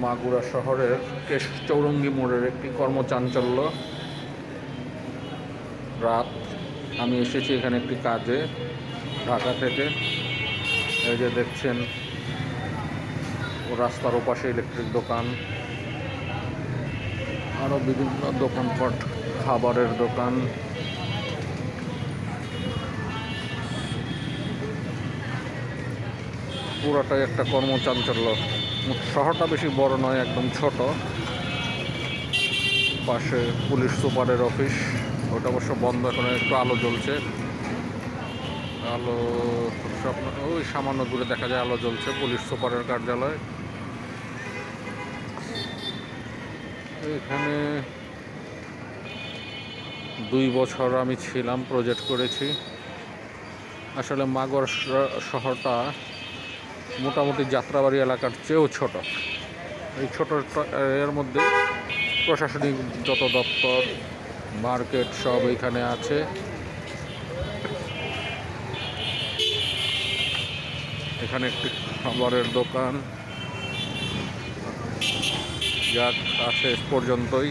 মাগুরা শহরের চৌরঙ্গি মোড়ের একটি কর্মচাঞ্চল্য রাত। আমি এসেছি এখানে একটি কাজে ঢাকা থেকে। এই যে দেখছেন রাস্তার ওপাশে ইলেকট্রিক দোকান, আরও বিভিন্ন দোকানপাট, খাবারের দোকান। পুরাটাই একটা কর্মচাঞ্চল্য। শহরটা বেশি বড় নয়, একদম ছোট। পাশে পুলিশ সুপারের অফিস, ওটা অবশ্য বন্ধ, এখন একটু আলো জ্বলছে। আলো সব ওই সামান্য দূরে দেখা যায় আলো জ্বলছে, পুলিশ সুপারের কার্যালয়। এখানে 2 বছর আমি ছিলাম, প্রজেক্ট করেছি। আসলে মাগুরা শহরটা মোটামুটি যাত্রাবাড়ি এলাকার চেয়েও ছোট। এই ছোট এর মধ্যে প্রশাসনিক যত দপ্তর, মার্কেট সব এইখানে আছে। এখানে একটি খাবারের দোকান, যাক আছে পর্যন্তই।